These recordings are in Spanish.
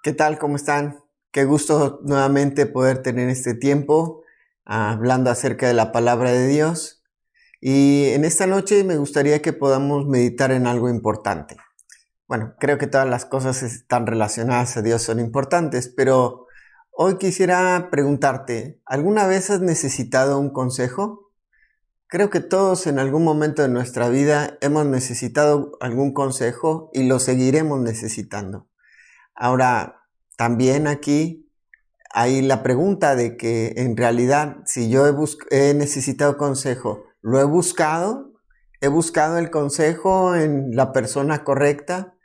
¿Qué tal? ¿Cómo están? Qué gusto nuevamente poder tener este tiempo hablando acerca de la palabra de Dios. Y en esta noche me gustaría que podamos meditar en algo importante. Bueno, creo que todas las cosas están relacionadas a Dios son importantes, pero hoy quisiera preguntarte, ¿alguna vez has necesitado un consejo? Creo que todos en algún momento de nuestra vida hemos necesitado algún consejo y lo seguiremos necesitando. Ahora, también aquí hay la pregunta de que en realidad si yo he necesitado consejo, ¿lo he buscado? ¿He buscado el consejo en la persona correcta?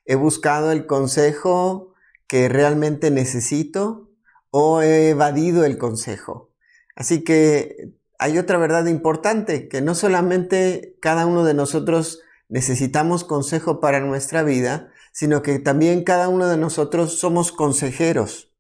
¿He buscado el consejo que realmente necesito? ¿O he evadido el consejo? Así que hay otra verdad importante, que no solamente cada uno de nosotros necesitamos consejo para nuestra vida, sino que también cada uno de nosotros somos consejeros.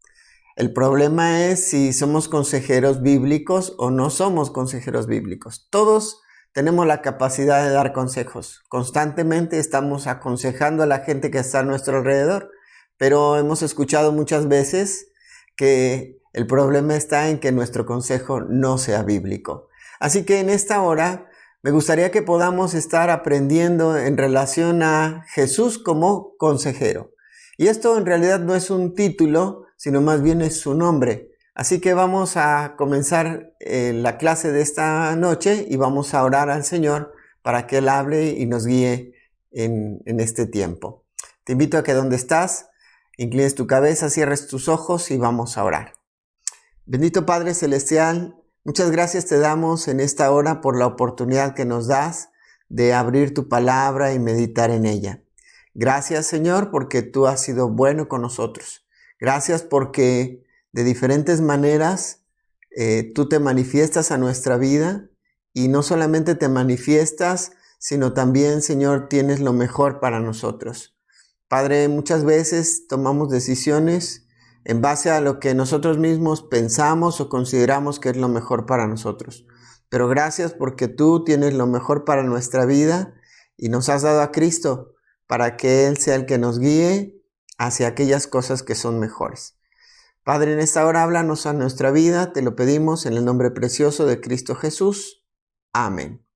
El problema es si somos consejeros bíblicos o no somos consejeros bíblicos. Todos tenemos la capacidad de dar consejos. Constantemente estamos aconsejando a la gente que está a nuestro alrededor, pero hemos escuchado muchas veces que el problema está en que nuestro consejo no sea bíblico. Así que en esta hora me gustaría que podamos estar aprendiendo en relación a Jesús como consejero. Y esto en realidad no es un título, sino más bien es su nombre. Así que vamos a comenzar la clase de esta noche y vamos a orar al Señor para que Él hable y nos guíe en este tiempo. Te invito a que donde estás, inclines tu cabeza, cierres tus ojos y vamos a orar. Bendito Padre Celestial, muchas gracias te damos en esta hora por la oportunidad que nos das de abrir tu palabra y meditar en ella. Gracias, Señor, porque tú has sido bueno con nosotros. Gracias porque de diferentes maneras tú te manifiestas a nuestra vida y no solamente te manifiestas, sino también, Señor, tienes lo mejor para nosotros. Padre, muchas veces tomamos decisiones en base a lo que nosotros mismos pensamos o consideramos que es lo mejor para nosotros. Pero gracias porque tú tienes lo mejor para nuestra vida y nos has dado a Cristo para que Él sea el que nos guíe hacia aquellas cosas que son mejores. Padre, en esta hora háblanos a nuestra vida, te lo pedimos en el nombre precioso de Cristo Jesús. Amén.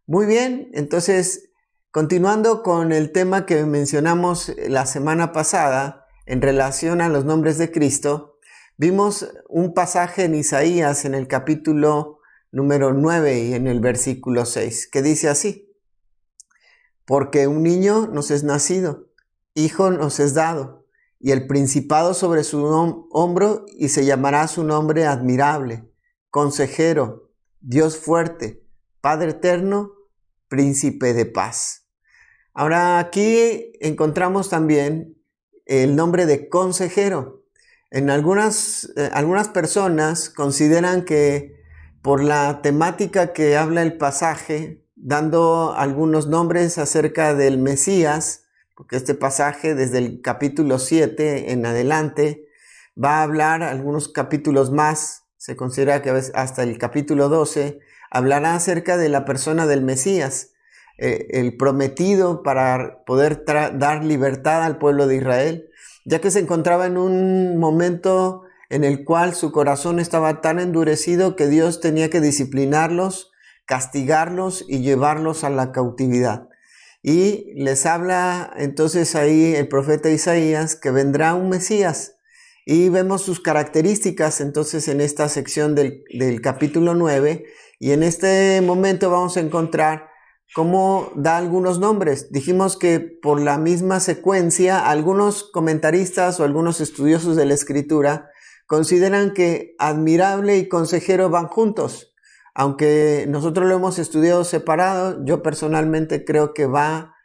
Muy bien, entonces, continuando con el tema que mencionamos la semana pasada en relación a los nombres de Cristo, vimos un pasaje en Isaías en el capítulo número 9 y en el versículo 6, que dice así: porque un niño nos es nacido, hijo nos es dado, y el principado sobre su hombro, y se llamará su nombre admirable, consejero, Dios fuerte, Padre eterno, príncipe de paz. Ahora aquí encontramos también el nombre de consejero. En algunas personas consideran que por la temática que habla el pasaje, dando algunos nombres acerca del Mesías, porque este pasaje desde el capítulo 7 en adelante va a hablar algunos capítulos más, se considera que hasta el capítulo 12, hablará acerca de la persona del Mesías, el prometido para poder dar libertad al pueblo de Israel, ya que se encontraba en un momento en el cual su corazón estaba tan endurecido que Dios tenía que disciplinarlos, castigarlos y llevarlos a la cautividad. Y les habla entonces ahí el profeta Isaías que vendrá un Mesías. Y vemos sus características entonces en esta sección del capítulo 9. Y en este momento vamos a encontrar cómo da algunos nombres. Dijimos que por la misma secuencia, algunos comentaristas o algunos estudiosos de la Escritura consideran que admirable y consejero van juntos. Aunque nosotros lo hemos estudiado separado, yo personalmente creo que va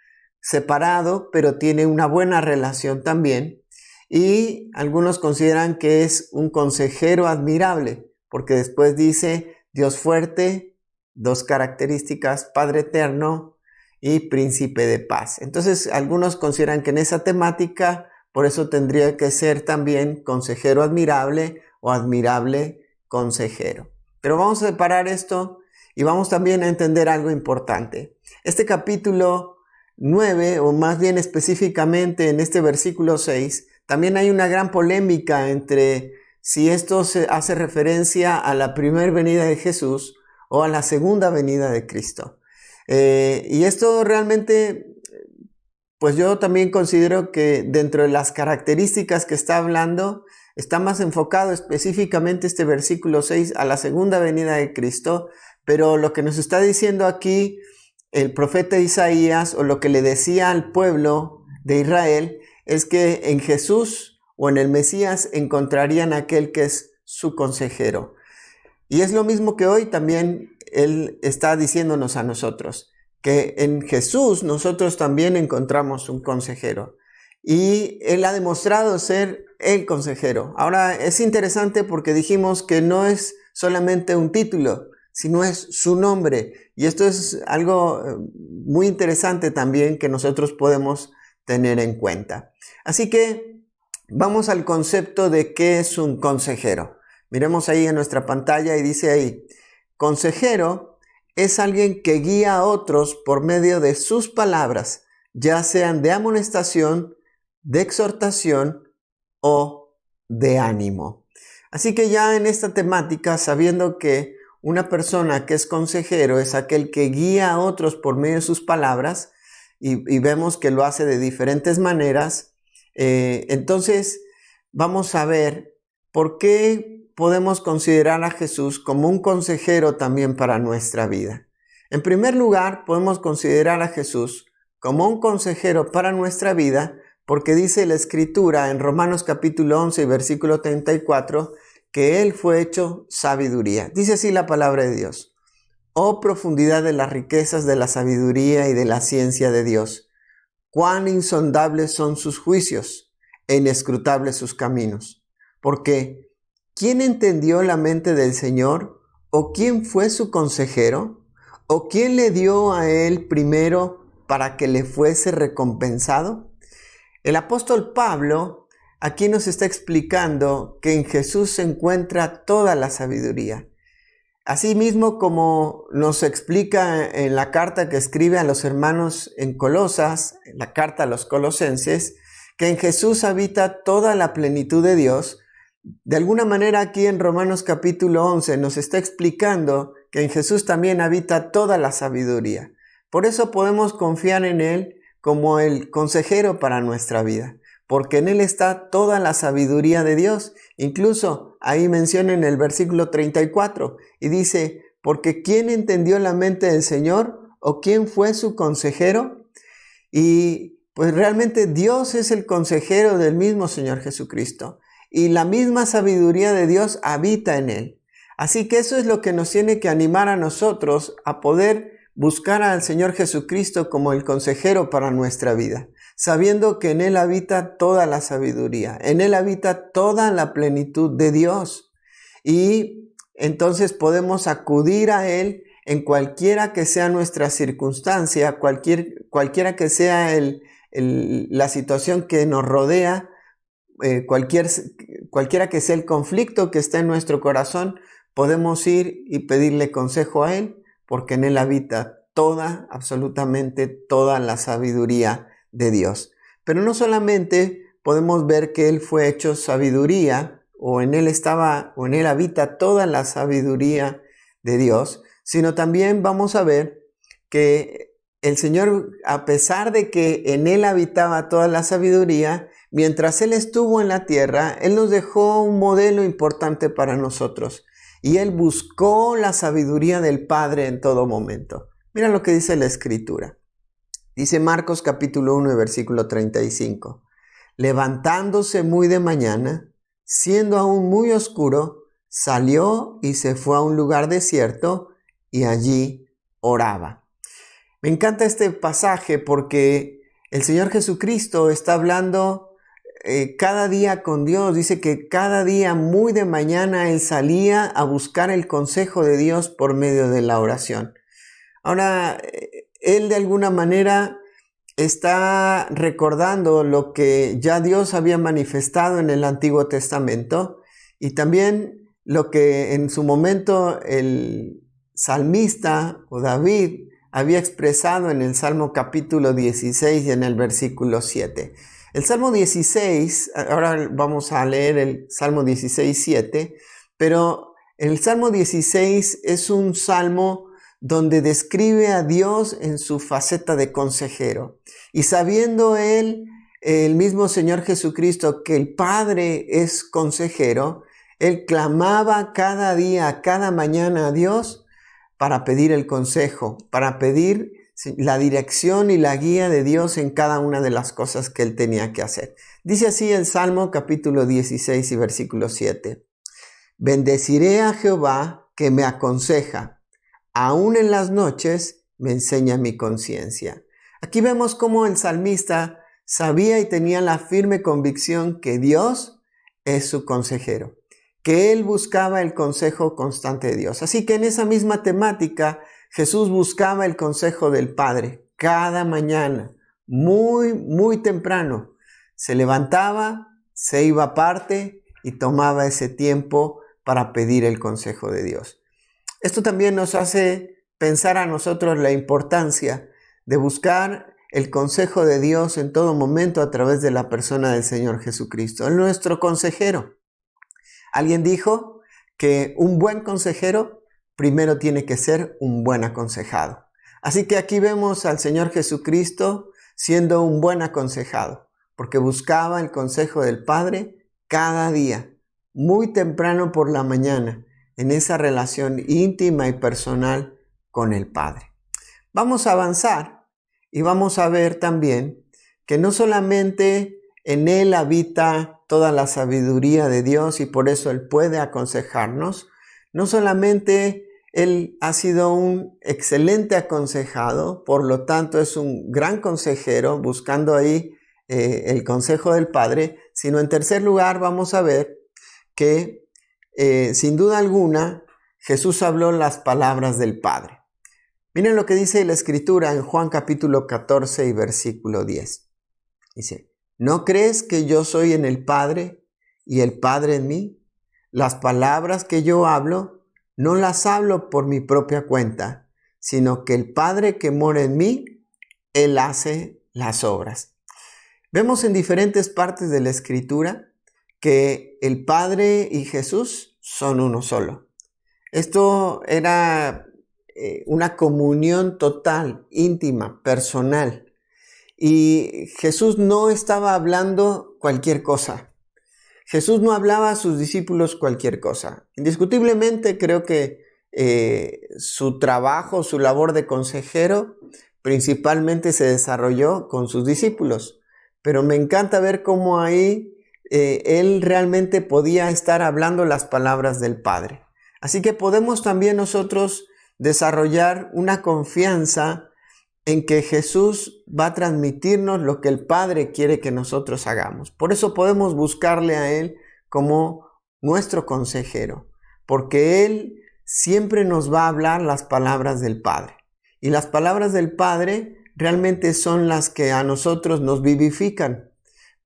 separado, pero tiene una buena relación también. Y algunos consideran que es un consejero admirable, porque después dice Dios fuerte, dos características, Padre eterno y príncipe de paz. Entonces, algunos consideran que en esa temática, por eso tendría que ser también consejero admirable o admirable consejero. Pero vamos a separar esto y vamos también a entender algo importante. Este capítulo 9, o más bien específicamente en este versículo 6, también hay una gran polémica entre si esto se hace referencia a la primera venida de Jesús o a la segunda venida de Cristo. Y esto realmente, pues yo también considero que dentro de las características que está hablando, está más enfocado específicamente este versículo 6 a la segunda venida de Cristo, pero lo que nos está diciendo aquí el profeta Isaías, o lo que le decía al pueblo de Israel, es que en Jesús o en el Mesías encontrarían aquel que es su consejero. Y es lo mismo que hoy también Él está diciéndonos a nosotros, que en Jesús nosotros también encontramos un consejero. Y Él ha demostrado ser el consejero. Ahora es interesante porque dijimos que no es solamente un título, sino es su nombre. Y esto es algo muy interesante también que nosotros podemos tener en cuenta. Así que vamos al concepto de qué es un consejero. Miremos ahí en nuestra pantalla y dice ahí, consejero es alguien que guía a otros por medio de sus palabras, ya sean de amonestación, de exhortación o de ánimo. Así que ya en esta temática, sabiendo que una persona que es consejero es aquel que guía a otros por medio de sus palabras, y vemos que lo hace de diferentes maneras, entonces vamos a ver por qué podemos considerar a Jesús como un consejero también para nuestra vida. En primer lugar, podemos considerar a Jesús como un consejero para nuestra vida porque dice la Escritura en Romanos capítulo 11 y versículo 34 que Él fue hecho sabiduría. Dice así la palabra de Dios. Oh profundidad de las riquezas de la sabiduría y de la ciencia de Dios. Cuán insondables son sus juicios e inescrutables sus caminos. Porque, ¿quién entendió la mente del Señor? ¿O quién fue su consejero? ¿O quién le dio a Él primero para que le fuese recompensado? El apóstol Pablo aquí nos está explicando que en Jesús se encuentra toda la sabiduría. Asimismo, como nos explica en la carta que escribe a los hermanos en Colosas, en la carta a los colosenses, que en Jesús habita toda la plenitud de Dios, de alguna manera aquí en Romanos capítulo 11 nos está explicando que en Jesús también habita toda la sabiduría. Por eso podemos confiar en Él como el consejero para nuestra vida, porque en Él está toda la sabiduría de Dios. Incluso ahí menciona en el versículo 34 y dice, porque ¿quién entendió la mente del Señor? ¿O quién fue su consejero? Y pues realmente Dios es el consejero del mismo Señor Jesucristo. Y la misma sabiduría de Dios habita en Él. Así que eso es lo que nos tiene que animar a nosotros a poder buscar al Señor Jesucristo como el consejero para nuestra vida, sabiendo que en Él habita toda la sabiduría, en Él habita toda la plenitud de Dios. Y entonces podemos acudir a Él en cualquiera que sea nuestra circunstancia, cualquiera que sea la situación que nos rodea, cualquiera que sea el conflicto que está en nuestro corazón, podemos ir y pedirle consejo a Él, porque en Él habita absolutamente toda la sabiduría de Dios. Pero no solamente podemos ver que Él fue hecho sabiduría, o en Él habita toda la sabiduría de Dios, sino también vamos a ver que el Señor, a pesar de que en Él habitaba toda la sabiduría, mientras Él estuvo en la tierra, Él nos dejó un modelo importante para nosotros. Y Él buscó la sabiduría del Padre en todo momento. Mira lo que dice la Escritura. Dice Marcos capítulo 1, versículo 35. Levantándose muy de mañana, siendo aún muy oscuro, salió y se fue a un lugar desierto y allí oraba. Me encanta este pasaje porque el Señor Jesucristo está hablando cada día con Dios. Dice que cada día muy de mañana Él salía a buscar el consejo de Dios por medio de la oración. Ahora, Él de alguna manera está recordando lo que ya Dios había manifestado en el Antiguo Testamento y también lo que en su momento el salmista o David había expresado en el Salmo capítulo 16 y en el versículo 7. El Salmo 16, ahora vamos a leer el Salmo 16, 7, pero el Salmo 16 es un salmo donde describe a Dios en su faceta de consejero. Y sabiendo él, el mismo Señor Jesucristo, que el Padre es consejero, él clamaba cada día, cada mañana a Dios para pedir el consejo, para pedir la dirección y la guía de Dios en cada una de las cosas que él tenía que hacer. Dice así el Salmo capítulo 16 y versículo 7. Bendeciré a Jehová que me aconseja, aún en las noches me enseña mi conciencia. Aquí vemos cómo el salmista sabía y tenía la firme convicción que Dios es su consejero, que él buscaba el consejo constante de Dios. Así que en esa misma temática, Jesús buscaba el consejo del Padre cada mañana, muy temprano. Se levantaba, se iba aparte y tomaba ese tiempo para pedir el consejo de Dios. Esto también nos hace pensar a nosotros la importancia de buscar el consejo de Dios en todo momento a través de la persona del Señor Jesucristo, Él nuestro consejero. Alguien dijo que un buen consejero primero tiene que ser un buen aconsejado. Así que aquí vemos al Señor Jesucristo siendo un buen aconsejado, porque buscaba el consejo del Padre cada día, muy temprano por la mañana, en esa relación íntima y personal con el Padre. Vamos a avanzar y vamos a ver también que no solamente en Él habita toda la sabiduría de Dios y por eso Él puede aconsejarnos, no solamente Él ha sido un excelente aconsejado, por lo tanto es un gran consejero buscando ahí el consejo del Padre, sino en tercer lugar vamos a ver que sin duda alguna Jesús habló las palabras del Padre. Miren lo que dice la Escritura en Juan capítulo 14 y versículo 10. Dice, ¿no crees que yo soy en el Padre y el Padre en mí? Las palabras que yo hablo, no las hablo por mi propia cuenta, sino que el Padre que mora en mí, Él hace las obras. Vemos en diferentes partes de la Escritura que el Padre y Jesús son uno solo. Esto era una comunión total, íntima, personal. Y Jesús no estaba hablando cualquier cosa. Jesús no hablaba a sus discípulos cualquier cosa. Indiscutiblemente creo que su trabajo, su labor de consejero, principalmente se desarrolló con sus discípulos. Pero me encanta ver cómo ahí él realmente podía estar hablando las palabras del Padre. Así que podemos también nosotros desarrollar una confianza en que Jesús va a transmitirnos lo que el Padre quiere que nosotros hagamos. Por eso podemos buscarle a Él como nuestro consejero, porque Él siempre nos va a hablar las palabras del Padre. Y las palabras del Padre realmente son las que a nosotros nos vivifican.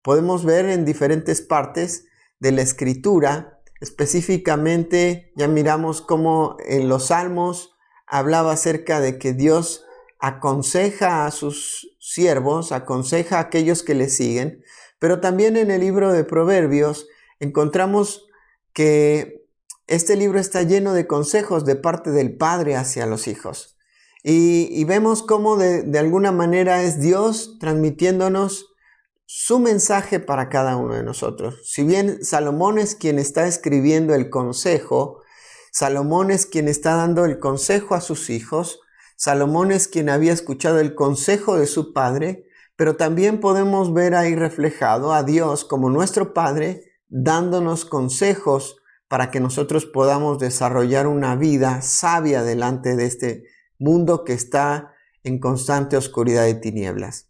Podemos ver en diferentes partes de la Escritura, específicamente ya miramos cómo en los Salmos hablaba acerca de que Dios aconseja a sus siervos, aconseja a aquellos que le siguen, pero también en el libro de Proverbios encontramos que este libro está lleno de consejos de parte del Padre hacia los hijos. Y vemos cómo de alguna manera es Dios transmitiéndonos su mensaje para cada uno de nosotros. Si bien Salomón es quien está escribiendo el consejo, Salomón es quien está dando el consejo a sus hijos, Salomón es quien había escuchado el consejo de su padre, pero también podemos ver ahí reflejado a Dios como nuestro Padre, dándonos consejos para que nosotros podamos desarrollar una vida sabia delante de este mundo que está en constante oscuridad y tinieblas.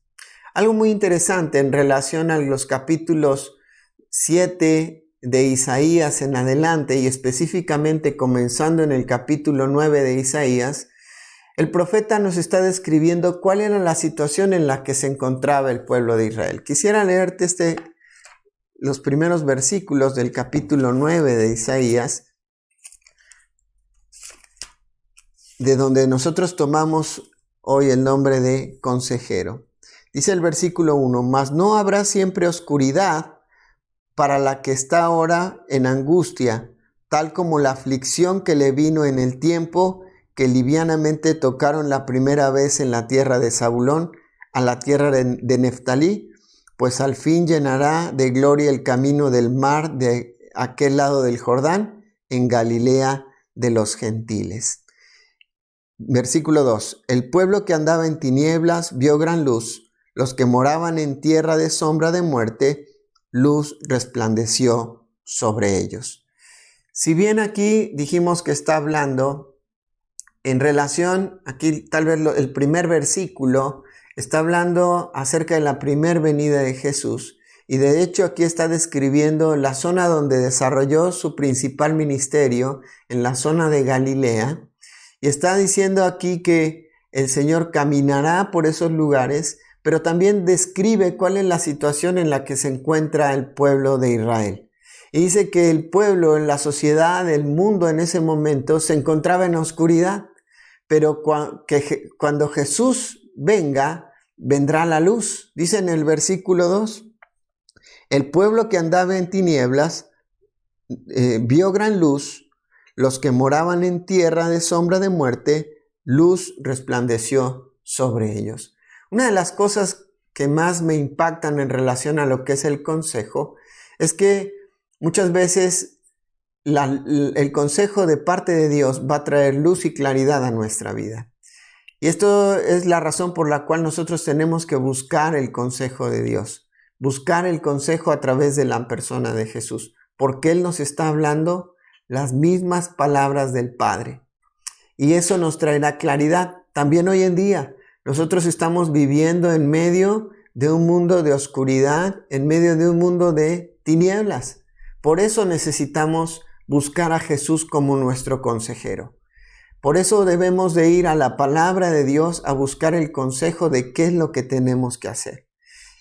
Algo muy interesante en relación a los capítulos 7 de Isaías en adelante y específicamente comenzando en el capítulo 9 de Isaías, el profeta nos está describiendo cuál era la situación en la que se encontraba el pueblo de Israel. Quisiera leerte los primeros versículos del capítulo 9 de Isaías, de donde nosotros tomamos hoy el nombre de consejero. Dice el versículo 1, mas no habrá siempre oscuridad para la que está ahora en angustia, tal como la aflicción que le vino en el tiempo que livianamente tocaron la primera vez en la tierra de Zabulón, a la tierra de Neftalí, pues al fin llenará de gloria el camino del mar de aquel lado del Jordán, en Galilea de los gentiles. Versículo 2. El pueblo que andaba en tinieblas vio gran luz. Los que moraban en tierra de sombra de muerte, luz resplandeció sobre ellos. Si bien aquí dijimos que está hablando en relación, aquí tal vez el primer versículo está hablando acerca de la primer venida de Jesús. Y de hecho aquí está describiendo la zona donde desarrolló su principal ministerio, en la zona de Galilea. Y está diciendo aquí que el Señor caminará por esos lugares, pero también describe cuál es la situación en la que se encuentra el pueblo de Israel. Y dice que el pueblo, la sociedad, el mundo en ese momento se encontraba en oscuridad, pero cuando Jesús venga, vendrá la luz. Dice en el versículo 2, el pueblo que andaba en tinieblas vio gran luz. Los que moraban en tierra de sombra de muerte, luz resplandeció sobre ellos. Una de las cosas que más me impactan en relación a lo que es el consejo es que muchas veces el consejo de parte de Dios va a traer luz y claridad a nuestra vida. Y esto es la razón por la cual nosotros tenemos que buscar el consejo de Dios, buscar el consejo a través de la persona de Jesús, porque Él nos está hablando las mismas palabras del Padre. Y eso nos traerá claridad. También hoy en día nosotros estamos viviendo en medio de un mundo de oscuridad, en medio de un mundo de tinieblas. Por eso necesitamos buscar a Jesús como nuestro consejero. Por eso debemos de ir a la palabra de Dios a buscar el consejo de qué es lo que tenemos que hacer.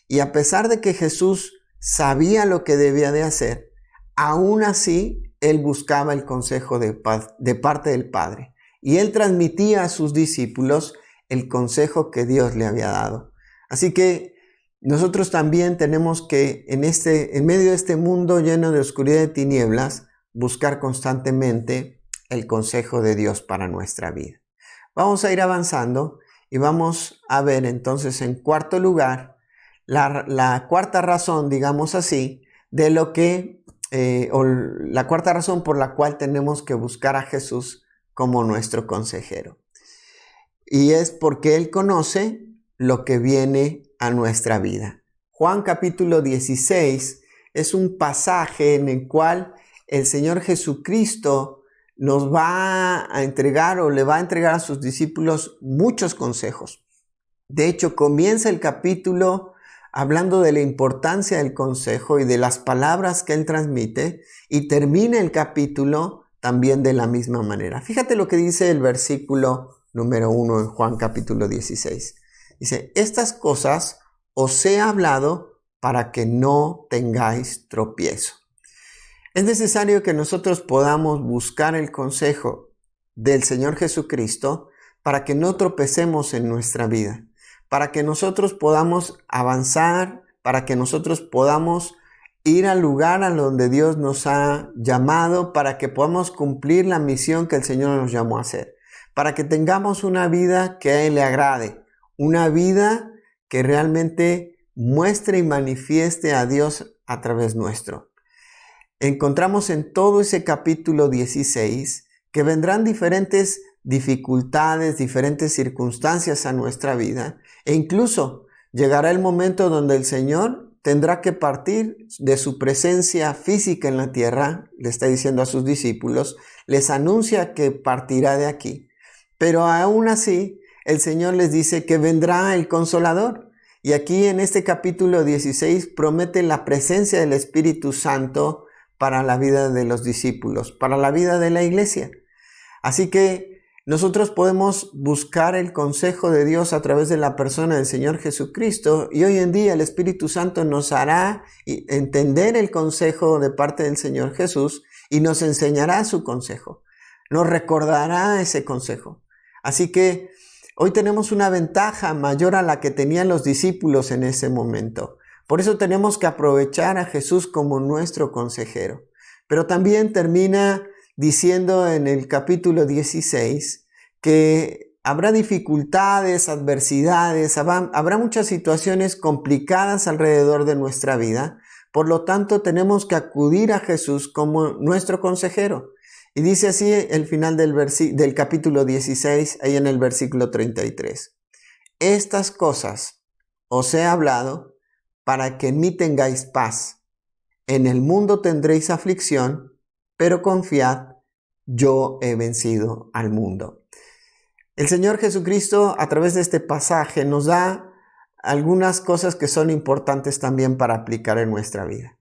Y a pesar de que Jesús sabía lo que debía de hacer, aún así Él buscaba el consejo de parte del Padre. Y Él transmitía a sus discípulos el consejo que Dios le había dado. Así que nosotros también tenemos que en medio de este mundo lleno de oscuridad y tinieblas, buscar constantemente el consejo de Dios para nuestra vida. Vamos a ir avanzando y vamos a ver entonces en cuarto lugar la cuarta razón, digamos así, de lo que o la cuarta razón por la cual tenemos que buscar a Jesús como nuestro consejero. Y es porque Él conoce lo que viene a nuestra vida. Juan capítulo 16 es un pasaje en el cual el Señor Jesucristo nos va a entregar o le va a entregar a sus discípulos muchos consejos. De hecho, comienza el capítulo hablando de la importancia del consejo y de las palabras que Él transmite, y termina el capítulo también de la misma manera. Fíjate lo que dice el versículo número 1 en Juan capítulo 16. Dice, estas cosas os he hablado para que no tengáis tropiezo. Es necesario que nosotros podamos buscar el consejo del Señor Jesucristo para que no tropecemos en nuestra vida, para que nosotros podamos avanzar, para que nosotros podamos ir al lugar a donde Dios nos ha llamado, para que podamos cumplir la misión que el Señor nos llamó a hacer, para que tengamos una vida que a Él le agrade, una vida que realmente muestre y manifieste a Dios a través nuestro. Encontramos en todo ese capítulo 16 que vendrán diferentes dificultades, diferentes circunstancias a nuestra vida, e incluso llegará el momento donde el Señor tendrá que partir de su presencia física en la tierra. Le está diciendo a sus discípulos, les anuncia que partirá de aquí, pero aún así el Señor les dice que vendrá el Consolador. Y aquí en este capítulo 16 promete la presencia del Espíritu Santo para la vida de los discípulos, para la vida de la iglesia. Así que nosotros podemos buscar el consejo de Dios a través de la persona del Señor Jesucristo, y hoy en día el Espíritu Santo nos hará entender el consejo de parte del Señor Jesús y nos enseñará su consejo, nos recordará ese consejo. Así que Hoy tenemos una ventaja mayor a la que tenían los discípulos en ese momento. Por eso tenemos que aprovechar a Jesús como nuestro consejero. Pero también termina diciendo en el capítulo 16 que habrá dificultades, adversidades, habrá muchas situaciones complicadas alrededor de nuestra vida. Por lo tanto, tenemos que acudir a Jesús como nuestro consejero. Y dice así el final del capítulo 16, ahí en el versículo 33. Estas cosas os he hablado para que en mí tengáis paz. En el mundo tendréis aflicción, pero confiad, yo he vencido al mundo. El Señor Jesucristo, a través de este pasaje, nos da algunas cosas que son importantes también para aplicar en nuestra vida.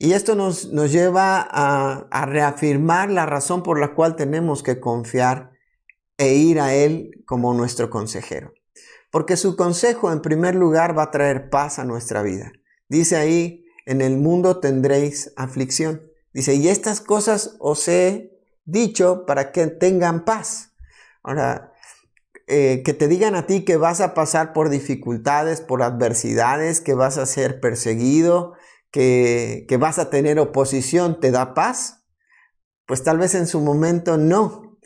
Y esto nos lleva a reafirmar la razón por la cual tenemos que confiar e ir a Él como nuestro consejero. Porque su consejo, en primer lugar, va a traer paz a nuestra vida. Dice ahí, en el mundo tendréis aflicción. Dice, y estas cosas os he dicho para que tengan paz. Ahora, que te digan a ti que vas a pasar por dificultades, por adversidades, que vas a ser perseguido, que vas a tener oposición, ¿te da paz? Pues tal vez en su momento no,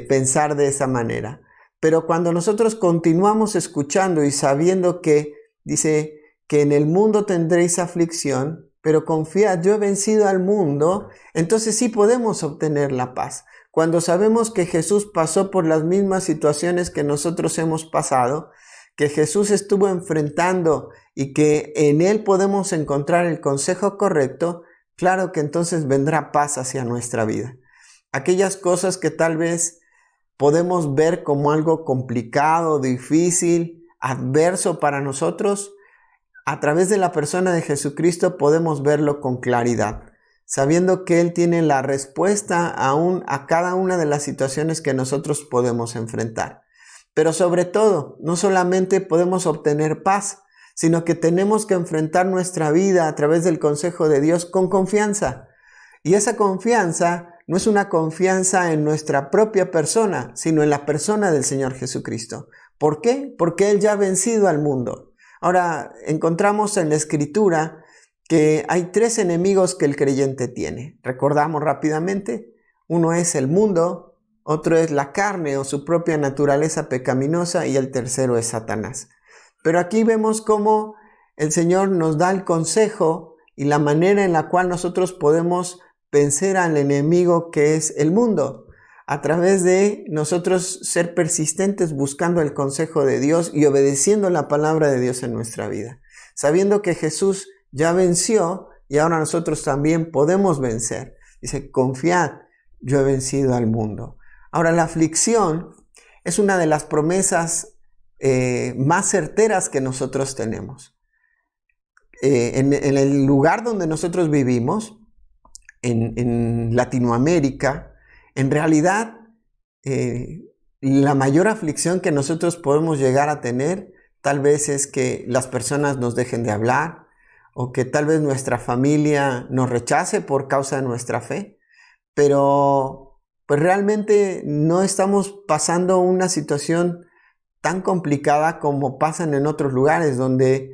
pensar de esa manera. Pero cuando nosotros continuamos escuchando y sabiendo que dice que en el mundo tendréis aflicción, pero confiad, yo he vencido al mundo, entonces sí podemos obtener la paz. Cuando sabemos que Jesús pasó por las mismas situaciones que nosotros hemos pasado, que Jesús estuvo enfrentando y que en Él podemos encontrar el consejo correcto, claro que entonces vendrá paz hacia nuestra vida. Aquellas cosas que tal vez podemos ver como algo complicado, difícil, adverso para nosotros, a través de la persona de Jesucristo podemos verlo con claridad, sabiendo que Él tiene la respuesta a cada una de las situaciones que nosotros podemos enfrentar. Pero sobre todo, no solamente podemos obtener paz, sino que tenemos que enfrentar nuestra vida a través del consejo de Dios con confianza. Y esa confianza no es una confianza en nuestra propia persona, sino en la persona del Señor Jesucristo. ¿Por qué? Porque Él ya ha vencido al mundo. Ahora, encontramos en la Escritura que hay 3 enemigos que el creyente tiene. Recordamos rápidamente. Uno es el mundo, otro es la carne o su propia naturaleza pecaminosa y el tercero es Satanás. Pero aquí vemos cómo el Señor nos da el consejo y la manera en la cual nosotros podemos vencer al enemigo que es el mundo, a través de nosotros ser persistentes buscando el consejo de Dios y obedeciendo la palabra de Dios en nuestra vida, sabiendo que Jesús ya venció y ahora nosotros también podemos vencer. Dice, confiad, yo he vencido al mundo. Ahora, la aflicción es una de las promesas más certeras que nosotros tenemos. En el lugar donde nosotros vivimos, en Latinoamérica, en realidad la mayor aflicción que nosotros podemos llegar a tener tal vez es que las personas nos dejen de hablar o que tal vez nuestra familia nos rechace por causa de nuestra fe, pero pues realmente no estamos pasando una situación tan complicada como pasan en otros lugares donde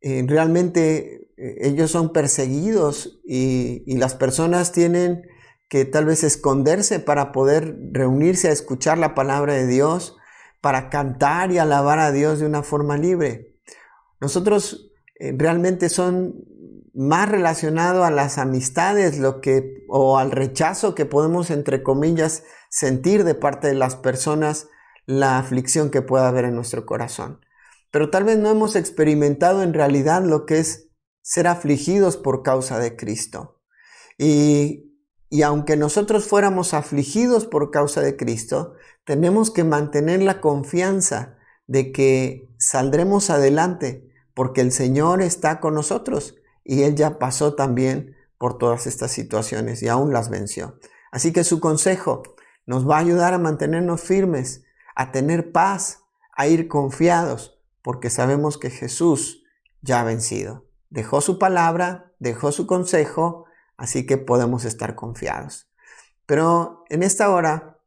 realmente ellos son perseguidos y las personas tienen que tal vez esconderse para poder reunirse a escuchar la palabra de Dios, para cantar y alabar a Dios de una forma libre. Nosotros realmente son más relacionados a las amistades o al rechazo que podemos, entre comillas, sentir de parte de las personas, la aflicción que pueda haber en nuestro corazón. Pero tal vez no hemos experimentado en realidad lo que es ser afligidos por causa de Cristo. Y aunque nosotros fuéramos afligidos por causa de Cristo, tenemos que mantener la confianza de que saldremos adelante porque el Señor está con nosotros y Él ya pasó también por todas estas situaciones y aún las venció. Así que su consejo nos va a ayudar a mantenernos firmes, a tener paz, a ir confiados, porque sabemos que Jesús ya ha vencido. Dejó su palabra, dejó su consejo, así que podemos estar confiados. Pero en esta hora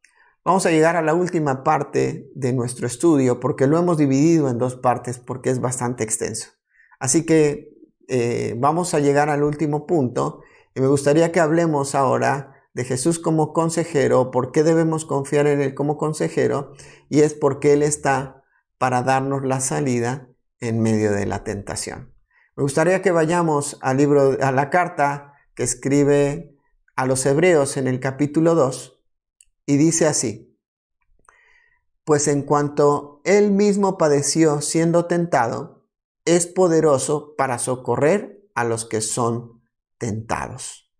Vamos a llegar a la última parte de nuestro estudio porque lo hemos dividido en dos partes porque es bastante extenso. Así que vamos a llegar al último punto y me gustaría que hablemos ahora de Jesús como consejero, por qué debemos confiar en Él como consejero, y es porque Él está para darnos la salida en medio de la tentación. Me gustaría que vayamos a la carta que escribe a los Hebreos en el capítulo 2, y dice así: pues en cuanto Él mismo padeció siendo tentado, es poderoso para socorrer a los que son tentados.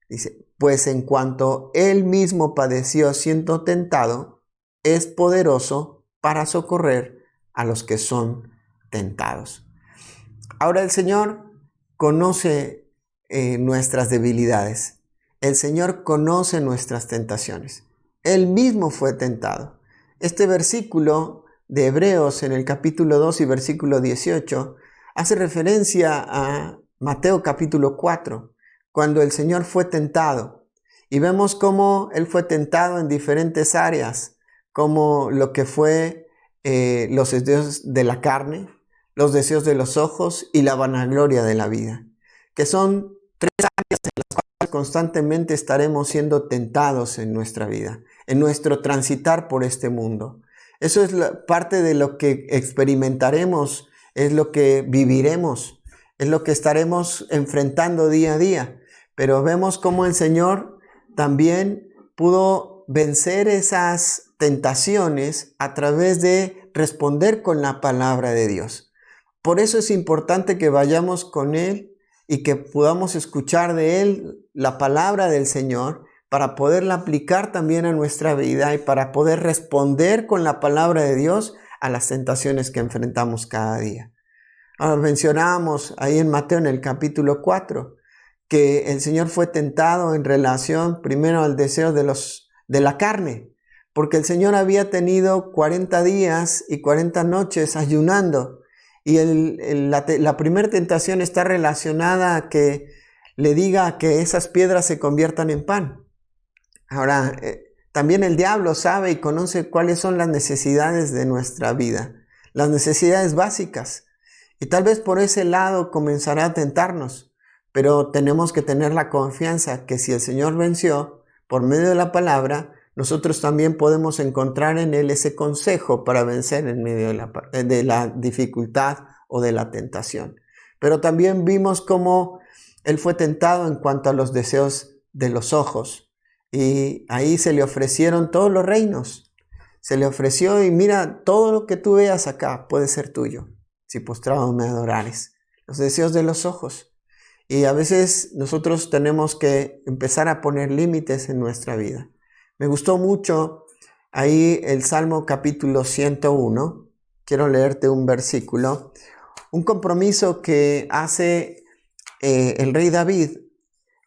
Dice, pues en cuanto Él mismo padeció siendo tentado, es poderoso para socorrer a los que son tentados. Ahora el Señor conoce nuestras debilidades. El Señor conoce nuestras tentaciones. Él mismo fue tentado. Este versículo de Hebreos en el capítulo 2 y versículo 18 hace referencia a Mateo capítulo 4, cuando el Señor fue tentado. Y vemos cómo Él fue tentado en diferentes áreas, como lo que fue los deseos de la carne, los deseos de los ojos y la vanagloria de la vida, que son tres áreas en las cuales constantemente estaremos siendo tentados en nuestra vida, en nuestro transitar por este mundo. Eso es parte de lo que experimentaremos, es lo que viviremos, es lo que estaremos enfrentando día a día. Pero vemos cómo el Señor también pudo vencer esas tentaciones a través de responder con la palabra de Dios. Por eso es importante que vayamos con Él y que podamos escuchar de Él la palabra del Señor para poderla aplicar también a nuestra vida y para poder responder con la palabra de Dios a las tentaciones que enfrentamos cada día. Ahora mencionábamos ahí en Mateo en el capítulo 4 que el Señor fue tentado en relación primero al deseo de la carne, porque el Señor había tenido 40 días y 40 noches ayunando. Y la primera tentación está relacionada a que le diga que esas piedras se conviertan en pan. Ahora, también el diablo sabe y conoce cuáles son las necesidades de nuestra vida, las necesidades básicas. Y tal vez por ese lado comenzará a tentarnos, pero tenemos que tener la confianza que si el Señor venció por medio de la palabra, nosotros también podemos encontrar en Él ese consejo para vencer en medio de la dificultad o de la tentación. Pero también vimos cómo Él fue tentado en cuanto a los deseos de los ojos. Y ahí se le ofrecieron todos los reinos. Se le ofreció y mira, todo lo que tú veas acá puede ser tuyo, si postrado me adorares. Los deseos de los ojos. Y a veces nosotros tenemos que empezar a poner límites en nuestra vida. Me gustó mucho ahí el Salmo capítulo 101. Quiero leerte un versículo. Un compromiso que hace el rey David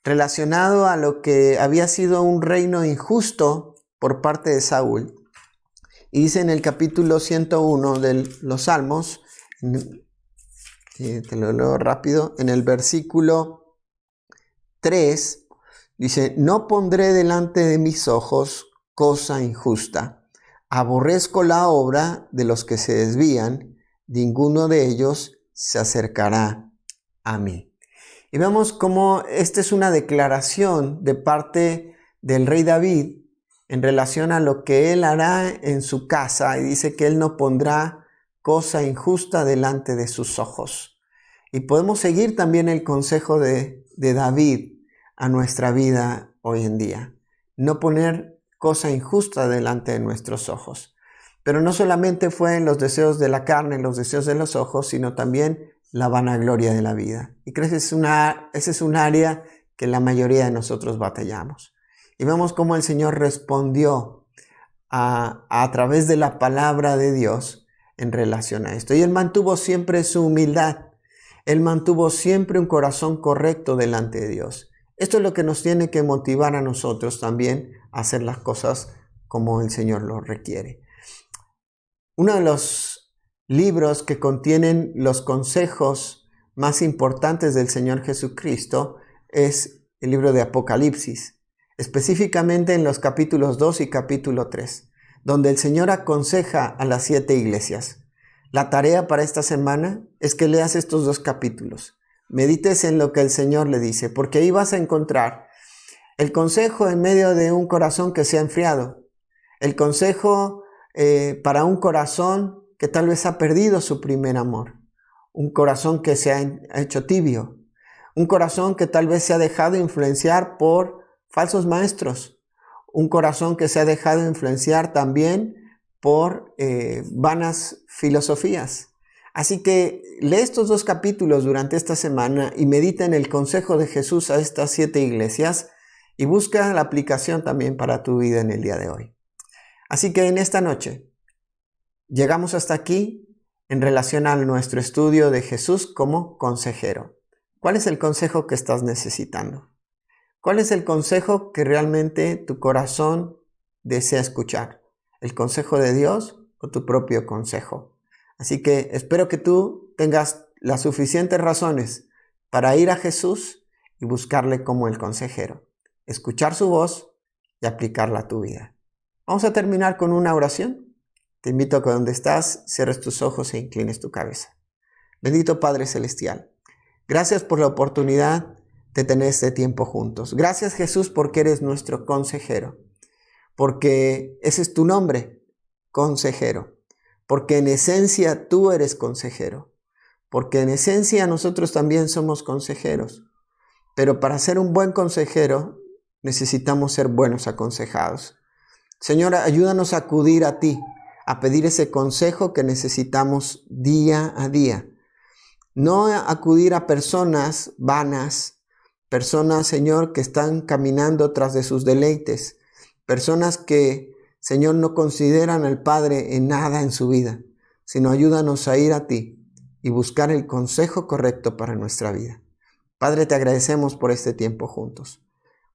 relacionado a lo que había sido un reino injusto por parte de Saúl. Y dice en el capítulo 101 de los Salmos, te lo leo rápido, en el versículo 3, dice, no pondré delante de mis ojos cosa injusta. Aborrezco la obra de los que se desvían, ninguno de ellos se acercará a mí. Y vemos cómo esta es una declaración de parte del rey David en relación a lo que él hará en su casa. Y dice que él no pondrá cosa injusta delante de sus ojos. Y podemos seguir también el consejo de David a nuestra vida hoy en día. No poner cosa injusta delante de nuestros ojos. Pero no solamente fue en los deseos de la carne, en los deseos de los ojos, sino también la vanagloria de la vida. Y creo que ese es un área que la mayoría de nosotros batallamos. Y vemos cómo el Señor respondió a través de la palabra de Dios en relación a esto. Y Él mantuvo siempre su humildad. Él mantuvo siempre un corazón correcto delante de Dios. Esto es lo que nos tiene que motivar a nosotros también a hacer las cosas como el Señor lo requiere. Uno de los libros que contienen los consejos más importantes del Señor Jesucristo es el libro de Apocalipsis. específicamente en los capítulos 2 y capítulo 3, donde el Señor aconseja a las 7 iglesias. La tarea para esta semana es que leas estos 2 capítulos, medites en lo que el Señor le dice, porque ahí vas a encontrar el consejo en medio de un corazón que se ha enfriado, el consejo para un corazón que tal vez ha perdido su primer amor, un corazón que se ha hecho tibio, un corazón que tal vez se ha dejado influenciar por falsos maestros, un corazón que se ha dejado influenciar también por vanas filosofías. Así que lee estos 2 capítulos durante esta semana y medita en el consejo de Jesús a estas 7 iglesias y busca la aplicación también para tu vida en el día de hoy. Así que en esta noche llegamos hasta aquí en relación a nuestro estudio de Jesús como consejero. ¿Cuál es el consejo que estás necesitando? ¿Cuál es el consejo que realmente tu corazón desea escuchar? ¿El consejo de Dios o tu propio consejo? Así que espero que tú tengas las suficientes razones para ir a Jesús y buscarle como el consejero, escuchar su voz y aplicarla a tu vida. Vamos a terminar con una oración. Te invito a que donde estás cierres tus ojos e inclines tu cabeza. Bendito Padre Celestial, gracias por la oportunidad de tener este tiempo juntos. Gracias, Jesús, porque eres nuestro consejero, porque ese es tu nombre, consejero, porque en esencia tú eres consejero, porque en esencia nosotros también somos consejeros, pero para ser un buen consejero necesitamos ser buenos aconsejados. Señor, ayúdanos a acudir a ti, a pedir ese consejo que necesitamos día a día. No acudir a personas vanas, personas, Señor, que están caminando tras de sus deleites, personas que, Señor, no consideran al Padre en nada en su vida, sino ayúdanos a ir a ti y buscar el consejo correcto para nuestra vida. Padre, te agradecemos por este tiempo juntos.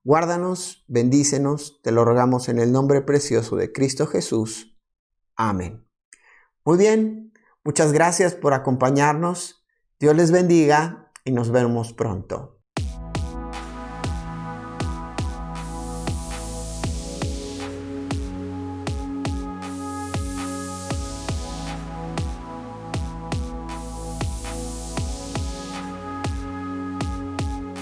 Guárdanos, bendícenos, te lo rogamos en el nombre precioso de Cristo Jesús. Amén. Muy bien, muchas gracias por acompañarnos. Dios les bendiga y nos vemos pronto.